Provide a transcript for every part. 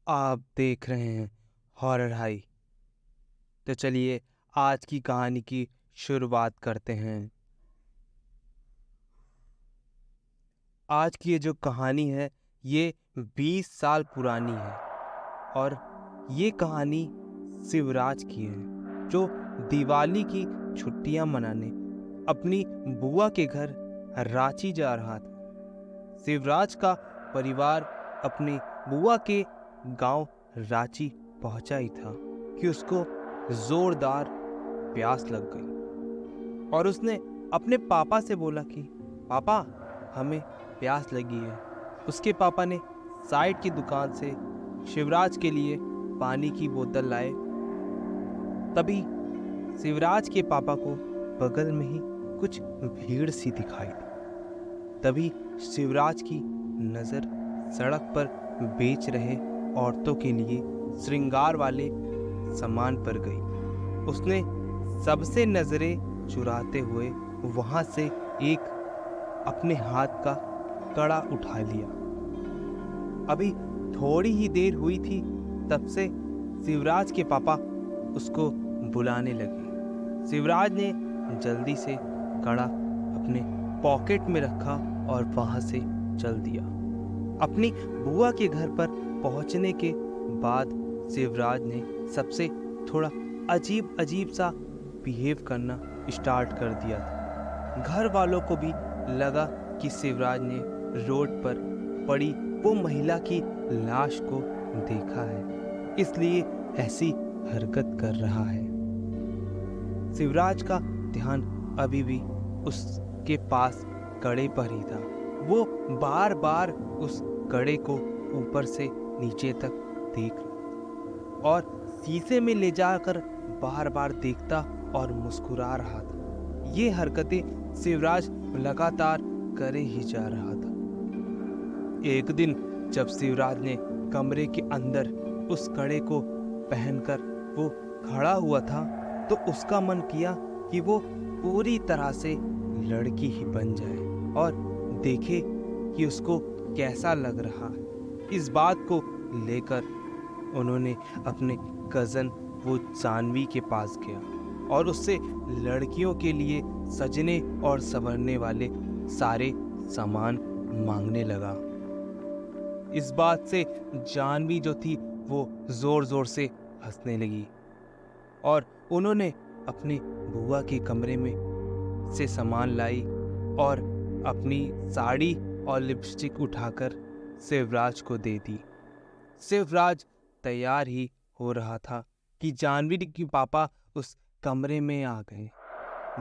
आप देख रहे हैं हॉरर हाई। तो चलिए आज की कहानी की शुरुआत करते हैं। आज की ये जो कहानी है ये 20 साल पुरानी है और ये कहानी शिवराज की है जो दिवाली की छुट्टियां मनाने अपनी बुआ के घर रांची जा रहा था। शिवराज का परिवार अपनी बुआ के गांव रांची पहुंचा ही था कि उसको जोरदार प्यास लग गई और उसने अपने पापा से बोला कि पापा हमें प्यास लगी है। उसके पापा ने साइड की दुकान से शिवराज के लिए पानी की बोतल लाए। तभी शिवराज के पापा को बगल में ही कुछ भीड़ सी दिखाई दी। तभी शिवराज की नज़र सड़क पर बेच रहे औरतों के लिए श्रृंगार वाले सामान पर गई। उसने सबसे नजरें चुराते हुए वहां से एक अपने हाथ का कड़ा उठा लिया। अभी थोड़ी ही देर हुई थी तब से शिवराज के पापा उसको बुलाने लगे। शिवराज ने जल्दी से कड़ा अपने पॉकेट में रखा और वहां से चल दिया। अपनी बुआ के घर पर पहुंचने के बाद शिवराज ने सबसे थोड़ा अजीब अजीब सा बिहेव करना स्टार्ट कर दिया था। घर वालों को भी लगा कि शिवराज ने रोड पर पड़ी वो महिला की लाश को देखा है, इसलिए ऐसी हरकत कर रहा है। शिवराज का ध्यान अभी भी उसके पास कड़े पर ही था। वो बार बार उस कड़े को ऊपर से नीचे तक देख रहा और शीशे में ले जाकर बार बार देखता और मुस्कुरा रहा था। ये हरकतें शिवराज लगातार करे ही जा रहा था। एक दिन जब शिवराज ने कमरे के अंदर उस कड़े को पहनकर वो खड़ा हुआ था तो उसका मन किया कि वो पूरी तरह से लड़की ही बन जाए और देखे कि उसको कैसा लग रहा है। इस बात को लेकर उन्होंने अपने कज़न वो जानवी के पास गया और उससे लड़कियों के लिए सजने और संवरने वाले सारे सामान मांगने लगा। इस बात से जानवी जो थी वो जोर जोर से हंसने लगी और उन्होंने अपने बुआ के कमरे में से सामान लाई और अपनी साड़ी और लिपस्टिक उठाकर शिवराज को दे दी। शिवराज तैयार ही हो रहा था कि जानवी के पापा उस कमरे में आ गए।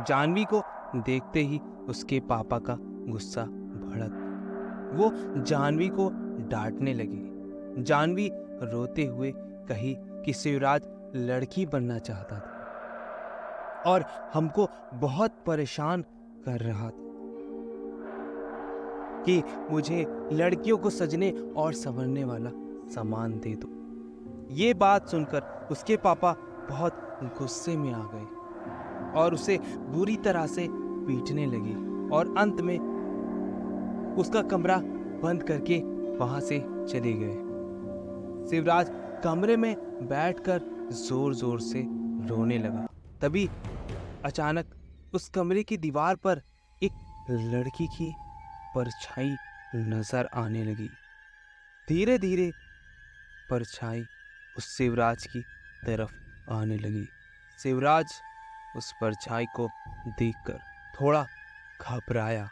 जानवी को देखते ही उसके पापा का गुस्सा भड़क वो जानवी को डांटने लगे। जानवी रोते हुए कही कि शिवराज लड़की बनना चाहता था और हमको बहुत परेशान कर रहा था कि मुझे लड़कियों को सजने और संवरने वाला सामान दे दो। ये बात सुनकर उसके पापा बहुत गुस्से में आ गए और उसे बुरी तरह से पीटने लगे और अंत में उसका कमरा बंद करके वहां से चले गए। शिवराज कमरे में बैठकर जोर जोर से रोने लगा। तभी अचानक उस कमरे की दीवार पर एक लड़की की परछाई नजर आने लगी। धीरे धीरे परछाई उस शिवराज की तरफ आने लगी। शिवराज उस परछाई को देखकर थोड़ा घबराया।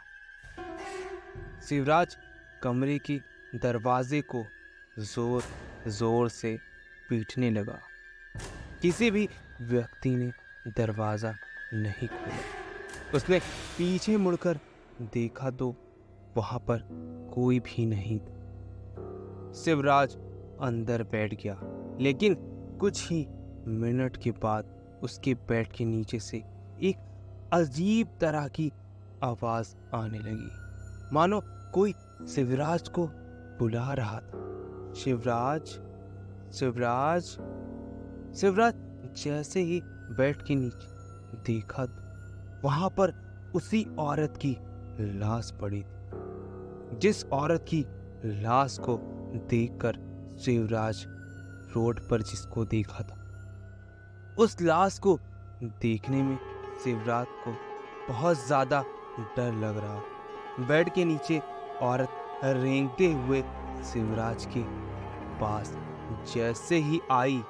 शिवराज कमरे के दरवाजे को जोर जोर से पीटने लगा। किसी भी व्यक्ति ने दरवाजा नहीं खोला। उसने पीछे मुड़कर देखा तो वहां पर कोई भी नहीं था। शिवराज अंदर बैठ गया, लेकिन कुछ ही मिनट के बाद उसके बेड के नीचे से एक अजीब तरह की आवाज आने लगी, मानो कोई शिवराज को बुला रहा था। शिवराज, शिवराज, शिवराज जैसे ही बेड के नीचे देखा तो वहां पर उसी औरत की लाश पड़ी थी। जिस औरत की लाश को देखकर शिवराज रोड पर जिसको देखा था। उस लाश को देखने में शिवराज को बहुत ज्यादा डर लग रहा। बेड के नीचे औरत रेंगते हुए शिवराज के पास जैसे ही आई,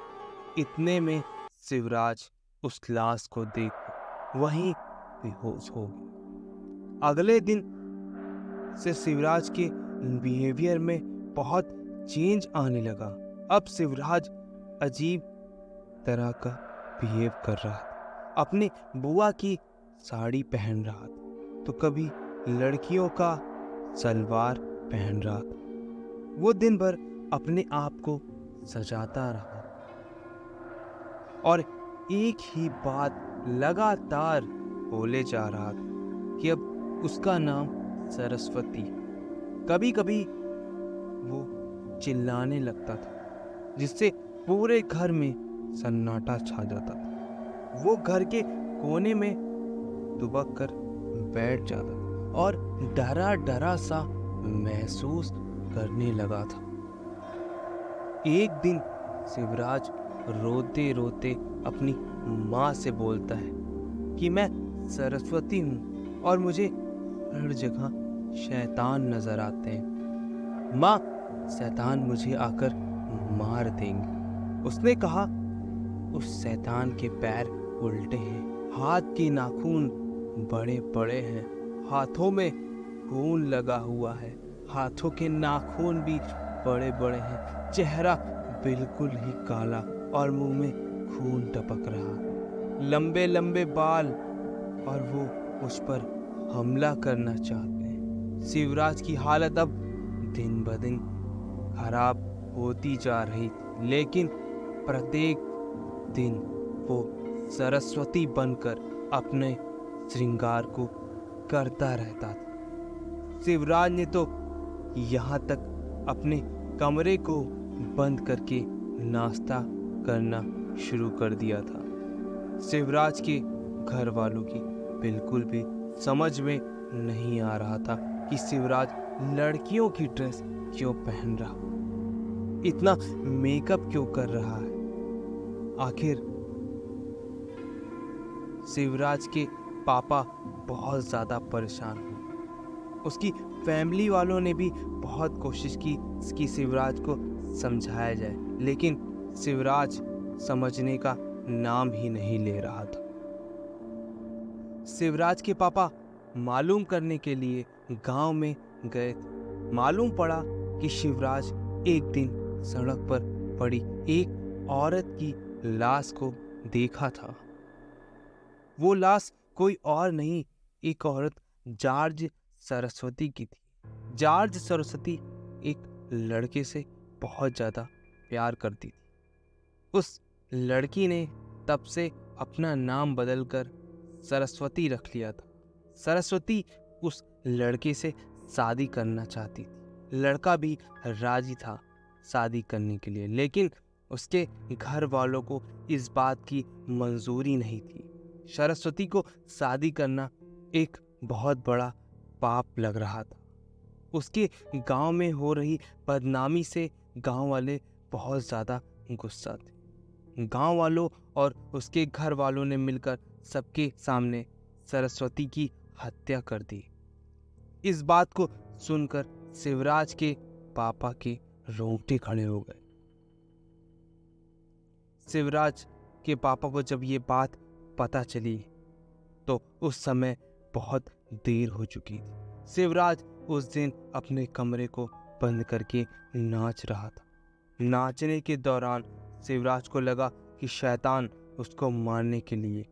इतने में शिवराज उस लाश को देख वहीं बेहोश हो गया। अगले दिन से शिवराज के बिहेवियर में बहुत चेंज आने लगा। अब शिवराज अजीब तरह का बिहेव कर रहा था। अपनी बुआ की साड़ी पहन रहा था तो कभी लड़कियों का सलवार पहन रहा था। वो दिन भर अपने आप को सजाता रहा और एक ही बात लगातार बोले जा रहा था कि अब उसका नाम सरस्वती। कभी कभी वो चिल्लाने लगता था जिससे पूरे घर में सन्नाटा छा जाता था। वो घर के कोने में दुबक कर बैठ जाता था और डरा डरा सा महसूस करने लगा था। एक दिन शिवराज रोते रोते अपनी माँ से बोलता है कि मैं सरस्वती हूँ और मुझे हर जगह शैतान नजर आते हैं। माँ, शैतान मुझे आकर मार देंगे। उसने कहा, उस शैतान के पैर उल्टे हैं, हाथ के नाखून बड़े बड़े हैं, हाथों में खून लगा हुआ है, हाथों के नाखून भी बड़े बड़े हैं, चेहरा बिल्कुल ही काला और मुंह में खून टपक रहा, लंबे लंबे बाल, और वो उस पर हमला करना चाहते हैं। शिवराज की हालत अब दिन ब दिन खराब होती जा रही थी, लेकिन प्रत्येक दिन वो सरस्वती बनकर अपने श्रृंगार को करता रहता था। शिवराज ने तो यहाँ तक अपने कमरे को बंद करके नाश्ता करना शुरू कर दिया था। शिवराज के घर वालों की बिल्कुल भी समझ में नहीं आ रहा था कि शिवराज लड़कियों की ड्रेस क्यों पहन रहा, इतना मेकअप क्यों कर रहा है। आखिर शिवराज के पापा बहुत ज्यादा परेशान हुए। उसकी फैमिली वालों ने भी बहुत कोशिश की कि शिवराज को समझाया जाए, लेकिन शिवराज समझने का नाम ही नहीं ले रहा था। शिवराज के पापा मालूम करने के लिए गांव में गए थे। मालूम पड़ा कि शिवराज एक दिन सड़क पर पड़ी एक औरत की लाश को देखा था। वो लाश कोई और नहीं, एक औरत जॉर्ज सरस्वती की थी। जॉर्ज सरस्वती एक लड़के से बहुत ज्यादा प्यार करती थी। उस लड़की ने तब से अपना नाम बदलकर सरस्वती रख लिया था। सरस्वती उस लड़के से शादी करना चाहती थी। लड़का भी राजी था शादी करने के लिए, लेकिन उसके घर वालों को इस बात की मंजूरी नहीं थी। सरस्वती को शादी करना एक बहुत बड़ा पाप लग रहा था। उसके गांव में हो रही बदनामी से गांव वाले बहुत ज्यादा गुस्सा थे। गांव वालों और उसके घर वालों ने मिलकर सबके सामने सरस्वती की हत्या कर दी। इस बात को सुनकर शिवराज के पापा के रोंगटे खड़े हो गए। शिवराज के पापा को जब ये बात पता चली तो उस समय बहुत देर हो चुकी थी। शिवराज उस दिन अपने कमरे को बंद करके नाच रहा था। नाचने के दौरान शिवराज को लगा कि शैतान उसको मारने के लिए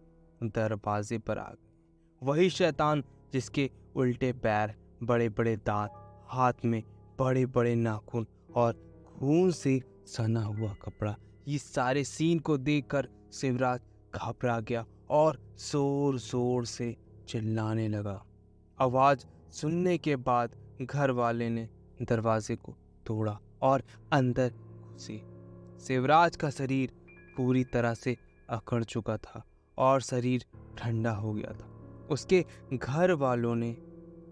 दरवाजे पर आ गए। वही शैतान जिसके उल्टे पैर, बड़े बड़े दांत, हाथ में बड़े बड़े नाखून और खून से सना हुआ कपड़ा। ये सारे सीन को देखकर शिवराज घबरा गया और जोर जोर से चिल्लाने लगा। आवाज सुनने के बाद घर वाले ने दरवाजे को तोड़ा और अंदर घुसे। शिवराज का शरीर पूरी तरह से अकड़ चुका था और शरीर ठंडा हो गया था। उसके घर वालों ने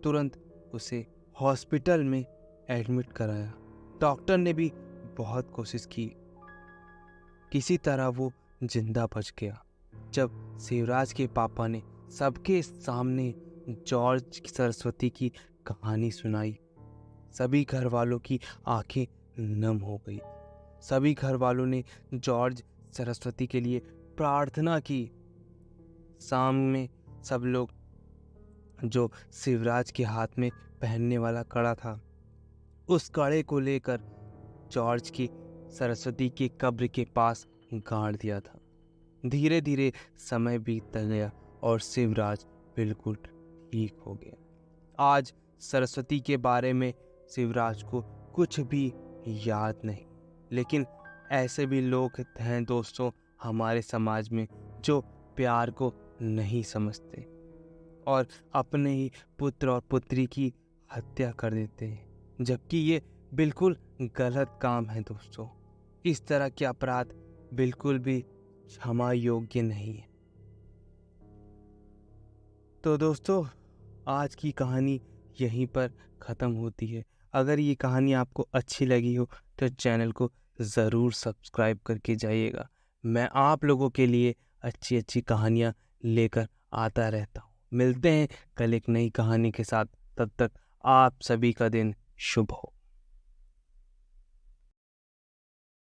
तुरंत उसे हॉस्पिटल में एडमिट कराया। डॉक्टर ने भी बहुत कोशिश की, किसी तरह वो जिंदा बच गया। जब शिवराज के पापा ने सबके सामने जॉर्ज सरस्वती की कहानी सुनाई, सभी घर वालों की आंखें नम हो गई। सभी घर वालों ने जॉर्ज सरस्वती के लिए प्रार्थना की। शाम में सब लोग जो शिवराज के हाथ में पहनने वाला कड़ा था, उस कड़े को लेकर जॉर्ज की सरस्वती की कब्र के पास गाड़ दिया था। धीरे धीरे समय बीतता गया और शिवराज बिल्कुल ठीक हो गया। आज सरस्वती के बारे में शिवराज को कुछ भी याद नहीं, लेकिन ऐसे भी लोग हैं दोस्तों हमारे समाज में जो प्यार को नहीं समझते और अपने ही पुत्र और पुत्री की हत्या कर देते हैं, जबकि ये बिल्कुल गलत काम है दोस्तों। इस तरह के अपराध बिल्कुल भी क्षमा योग्य नहीं है। तो दोस्तों आज की कहानी यहीं पर ख़त्म होती है। अगर ये कहानी आपको अच्छी लगी हो तो चैनल को ज़रूर सब्सक्राइब करके जाइएगा। मैं आप लोगों के लिए अच्छी अच्छी कहानियाँ लेकर आता रहता हूँ। मिलते हैं कल एक नई कहानी के साथ। तब तक आप सभी का दिन शुभ हो।